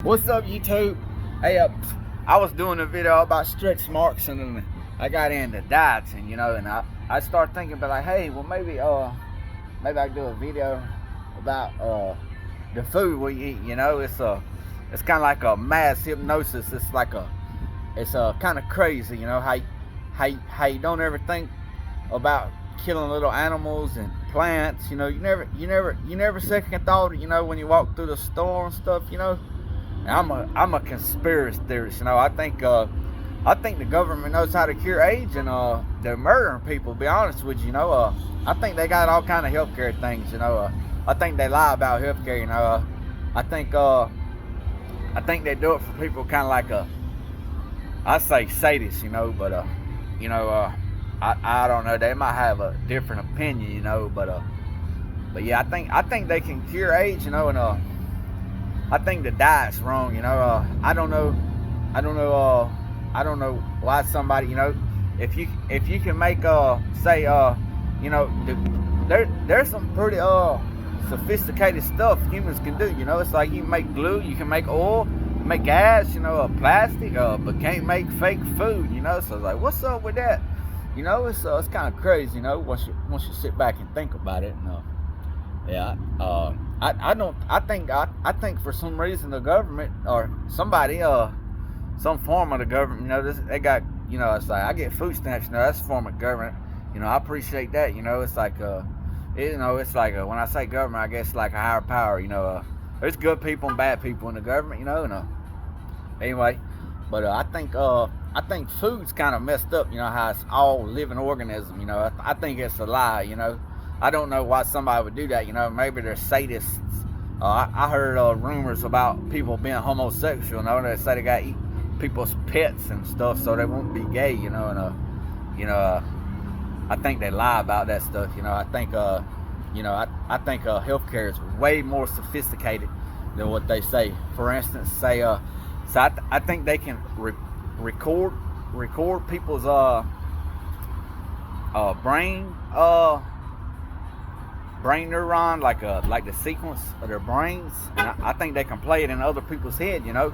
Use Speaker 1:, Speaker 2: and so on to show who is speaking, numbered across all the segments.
Speaker 1: What's up, YouTube? Hey, I was doing a video about stretch marks, and then I got into diets, and and I started thinking about like, hey, well maybe I could do a video about the food we eat. It's kind of like a mass hypnosis. It's kind of crazy. How you don't ever think about killing little animals and plants. You never second thought. When you walk through the store and stuff. I'm a conspiracy theorist. I think the government knows how to cure AIDS, and they're murdering people. To be honest with you, I think they got all kind of healthcare things. I think they lie about healthcare. I think they do it for people kind of like I say sadists. I don't know. They might have a different opinion. But yeah, I think they can cure AIDS. I think the diet's wrong. I don't know. I don't know why somebody. If you can make say there's some pretty sophisticated stuff humans can do. It's like you can make glue, you can make oil, make gas, plastic, but can't make fake food. So it's like, what's up with that? It's kind of crazy. Once you sit back and think about it. Yeah. I think for some reason the government or somebody, some form of the government, they got, it's like I get food stamps, that's a form of government. I appreciate that. It's like when I say government, I guess like a higher power. There's good people and bad people in the government. Anyway, but I think food's kind of messed up. How it's all living organism. I think it's a lie. I don't know why somebody would do that. Maybe they're sadists. I heard rumors about people being homosexual. They say they got to eat people's pets and stuff so they won't be gay. I think they lie about that stuff. I think healthcare is way more sophisticated than what they say. For instance, I think they can record people's brain neuron, like the sequence of their brains, and I think they can play it in other people's head, and I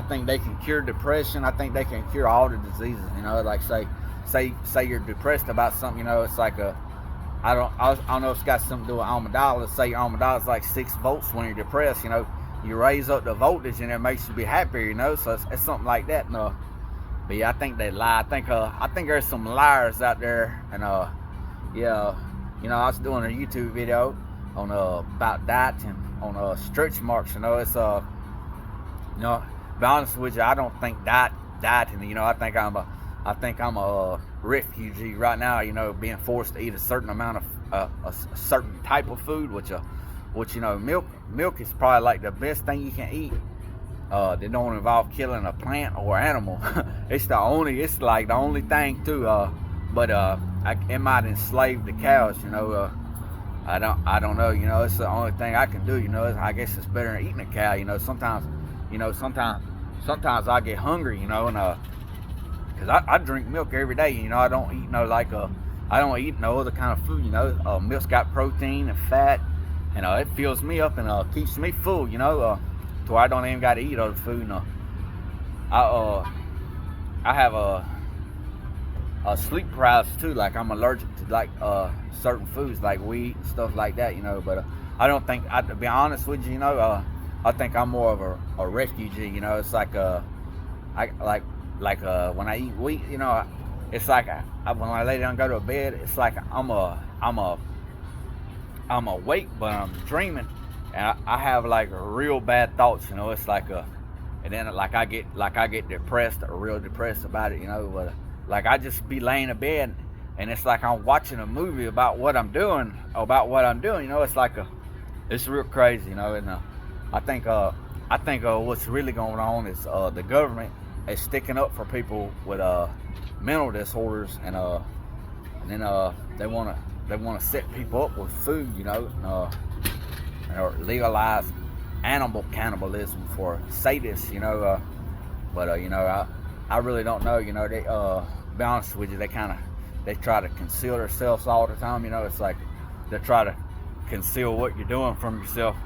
Speaker 1: think they can cure depression. I think they can cure all the diseases, like say you're depressed about something, it's like I don't know if it's got something to do with Almodala. Let's say your Almodala's like 6 volts when you're depressed, you raise up the voltage and it makes you be happier, so it's something like that. But yeah, I think they lie. I think there's some liars out there, and I was doing a YouTube video on about dieting on stretch marks. It's to be honest with you, I don't think dieting. I think I'm a refugee right now. Being forced to eat a certain amount of a certain type of food, which milk is probably like the best thing you can eat. They don't involve killing a plant or animal. It's like the only thing too. But it might enslave the cows. I don't know. It's the only thing I can do. I guess it's better than eating a cow. Sometimes I get hungry. Because I drink milk every day. I don't eat I don't eat no other kind of food. Milk's got protein and fat, and it fills me up and keeps me full. To where I don't even got to eat other food. I have a sleep paralysis too. Like I'm allergic to certain foods like wheat and stuff like that. But I don't think, to be honest with you, I think I'm more of a refugee. It's like when I eat wheat, it's like when I lay down and go to bed, it's like I'm awake but I'm dreaming. And I have like real bad thoughts, it's like and then like I get depressed or real depressed about it, but like I just be laying in bed and it's like I'm watching a movie about what I'm doing. It's like it's real crazy, and I think what's really going on is the government is sticking up for people with mental disorders, and then they want to set people up with food, or legalize animal cannibalism for sadists, but I really don't know. They be honest with you, they try to conceal themselves all the time. It's like they try to conceal what you're doing from yourself,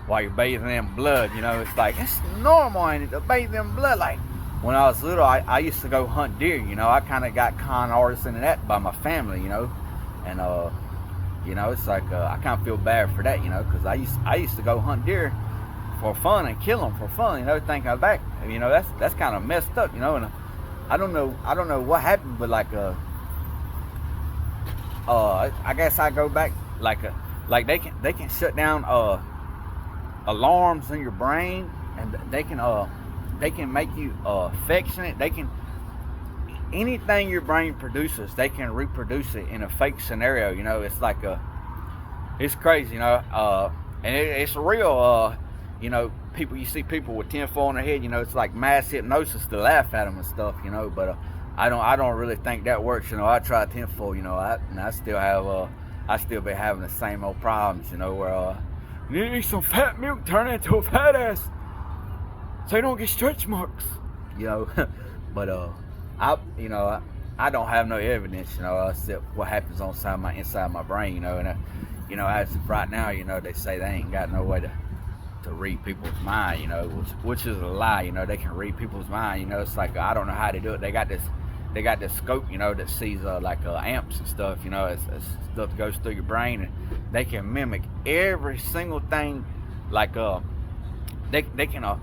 Speaker 1: while you're bathing in blood. You know, it's like it's normal, ain't it, to bathe in blood. Like when I was little, I used to go hunt deer. You know, I kind of got con artists into that by my family. You know, and you know, it's like I kind of feel bad for that. You know, because I used to go hunt deer for fun and kill them for fun. You know, thinking back, you know, that's kind of messed up. You know, and I don't know what happened, but like I guess I go back like they can shut down alarms in your brain, and they can make you affectionate. They can anything your brain produces, they can reproduce it in a fake scenario. You know, it's like it's crazy. You know, and it's real. You know, you see people with tinfoil on their head. You know, it's like mass hypnosis to laugh at them and stuff. You know, but I don't really think that works. You know, I tried tinfoil. You know, I still have I still be having the same old problems. You know, where you need some fat milk, turn into a fat ass, so you don't get stretch marks. You know, but I don't have no evidence. You know, except what happens inside my brain. You know, and you know, as of right now, you know, they say they ain't got no way to read people's mind, you know, which is a lie. You know, they can read people's mind. You know, it's like I don't know how to do it. They got this scope, you know, that sees amps and stuff. You know, it's stuff that goes through your brain, and they can mimic every single thing. Like they can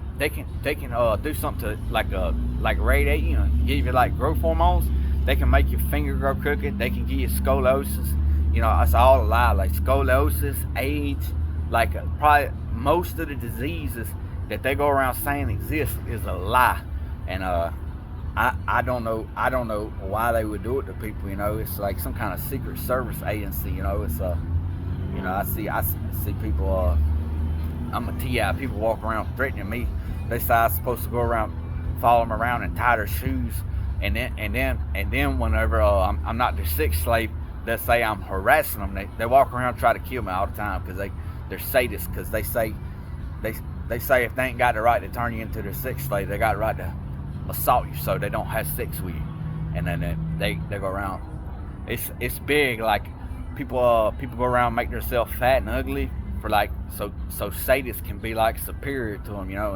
Speaker 1: do something to like radiate you and give you like growth hormones. They can make your finger grow crooked. They can give you scoliosis. You know, it's all a lie. Like scoliosis, AIDS, like probably most of the diseases that they go around saying exist is a lie. And I don't know why they would do it to people. You know, it's like some kind of secret service agency. You know, it's you know, I see people. I'm a TI. People walk around threatening me. They say I'm supposed to go around, follow them around and tie their shoes. And then whenever I'm not their sex slave, they say I'm harassing them. They walk around and try to kill me all the time because they're sadists. Because they say if they ain't got the right to turn you into their sex slave, they got the right to assault you so they don't have sex with you. And then they go around. It's big. Like people go around and make themselves fat and ugly for like so sadists can be like superior to them, you know.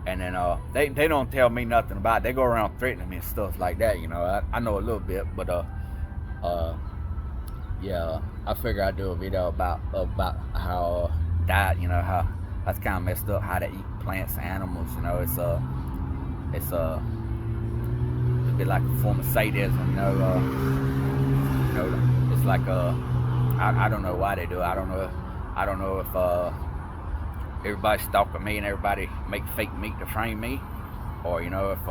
Speaker 1: And then they don't tell me nothing about it. They go around threatening me and stuff like that, you know. I know a little bit, but yeah, I figure I'd do a video about how diet, you know, how that's kind of messed up, how to eat plants and animals, you know. It's a bit like a form of sadism, you know. It's like I don't know why they do it. I don't know if everybody's stalking me and everybody make fake meat to frame me, or you know, if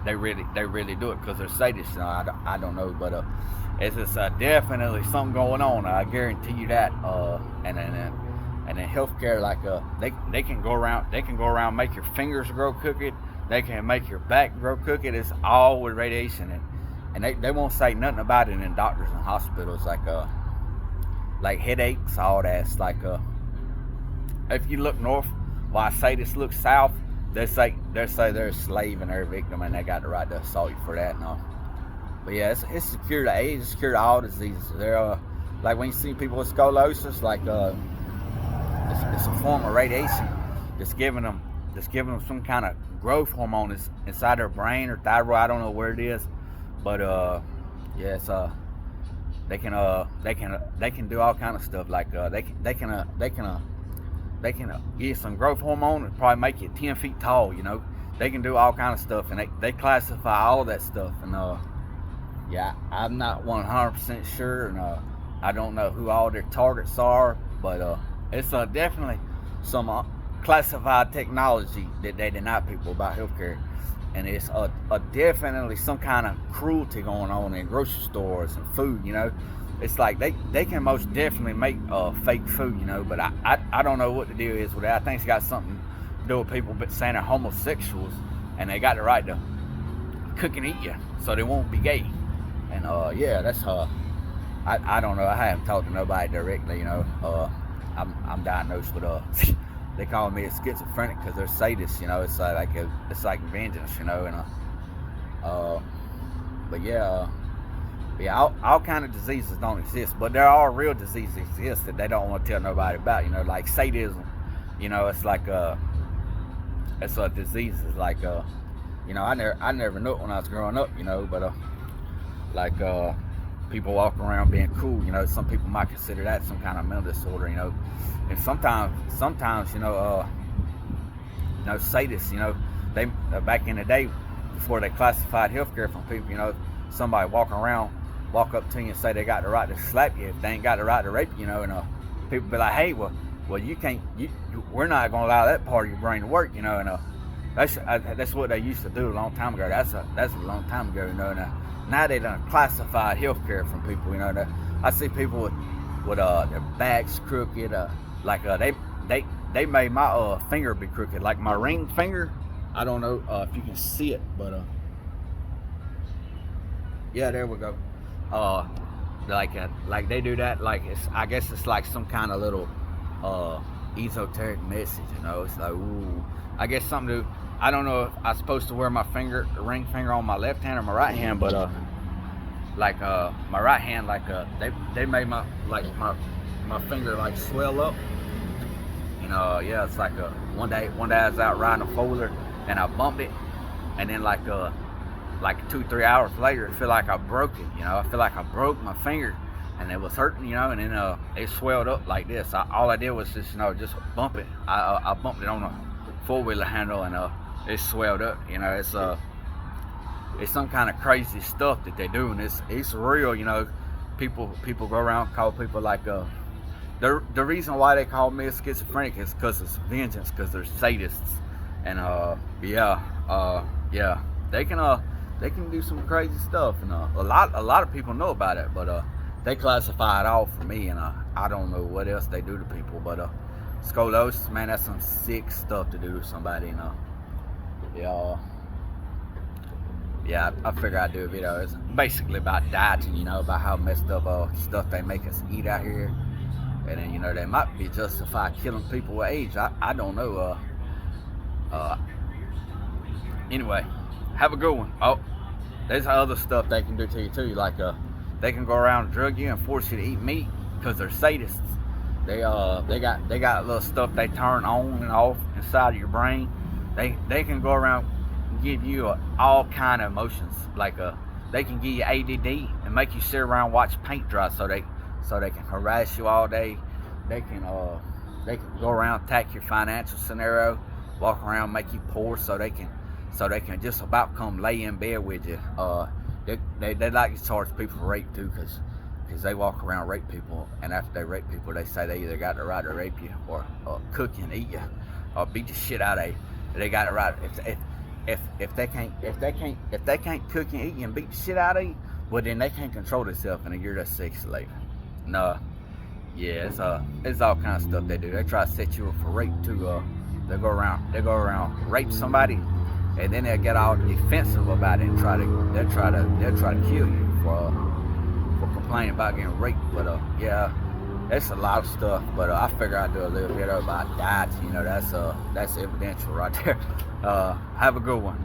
Speaker 1: they really do it because they're sadists. You know, I don't know, but it's just definitely something going on. I guarantee you that. And then healthcare, like they can go around make your fingers grow crooked. They can make your back grow crooked. It's all with radiation, and they won't say nothing about it in doctors and hospitals, like headaches, all that. It's like if you look north, while sadists look south, they say they're a slave and they're a victim, and they got the right to assault you for that. No, but yeah, it's secure to AIDS, it's secure to all diseases. They're like when you see people with scoliosis, like it's a form of radiation that's giving them some kind of growth hormone inside their brain or thyroid. I don't know where it is, but yeah, it's they can do all kind of stuff. Like they can give you some growth hormone and probably make you 10 feet tall. You know, they can do all kind of stuff, and they classify all that stuff. And yeah, I'm not 100% sure, and I don't know who all their targets are, but it's definitely some classified technology that they deny people about healthcare. And it's definitely some kind of cruelty going on in grocery stores and food, you know. It's like they can most definitely make fake food, you know, but I don't know what the deal is with that. I think it's got something to do with people saying they're homosexuals and they got the right to cook and eat you so they won't be gay. And yeah, that's I don't know. I haven't talked to nobody directly, you know. I'm diagnosed with they call me a schizophrenic because they're sadists, you know. It's like vengeance, you know. And but yeah, Yeah, all kind of diseases don't exist, but there are real diseases exist that they don't want to tell nobody about. Like sadism. It's like it's a disease. It's like I never knew it when I was growing up. But like people walking around being cool. Some people might consider that some kind of mental disorder. And sometimes sadists. They back in the day before they classified healthcare from people. Somebody walk up to you and say they got the right to slap you if they ain't got the right to rape you. And people be like, hey, well, you can't. We're not gonna allow that part of your brain to work. And that's what they used to do a long time ago. That's a long time ago. And now they done classified healthcare from people. I see people with their backs crooked. They made my finger be crooked, like my ring finger. I don't know if you can see it, but yeah, there we go. Like they do that. Like I guess it's like some kind of little esoteric message. It's like, ooh, I guess something to. I don't know if I'm supposed to wear my ring finger on my left hand or my right hand, but my right hand, they made my finger like swell up. Yeah, it's like one day I was out riding a four-wheeler and I bumped it, and then like 2-3 hours later, I feel like I broke it. I feel like I broke my finger, and it was hurting. And then it swelled up like this. All I did was just bump it. I bumped it on a four-wheeler handle, and it swelled up. It's some kind of crazy stuff that they do, and it's real. People go around call people like the reason why they call me a schizophrenic is because it's vengeance, because they're sadists, and yeah, they can do some crazy stuff, and a lot of people know about it, but they classify it all for me, and I don't know what else they do to people, but scoliosis, man, that's some sick stuff to do to somebody, Yeah, I figure I'd do a video. It's basically about dieting, about how messed up stuff they make us eat out here. And then, they might be justified killing people with age. I don't know. Anyway, have a good one. Oh, there's other stuff they can do to you too. Like they can go around and drug you and force you to eat meat because they're sadists. They got little stuff they turn on and off inside of your brain. They can go around and give you all kind of emotions. Like they can give you ADD and make you sit around and watch paint dry so they can harass you all day. They can go around, attack your financial scenario, walk around, make you poor so they can just about come lay in bed with you. They like to charge people for rape too, because they walk around and rape people, and after they rape people, they say they either got the right to rape you or cook you and eat you or beat the shit out of you. They got it right. If they can't cook you and eat you and beat the shit out of you, well then they can't control themselves, and you're a sex slave. No, yeah, it's all kind of stuff they do. They try to set you up for rape too. They go around rape somebody, and then they'll get all defensive about it and they'll try to kill you for complaining about getting raped. But yeah, that's a lot of stuff. But I figure I'd do a little bit about diets. That's evidential right there. Have a good one.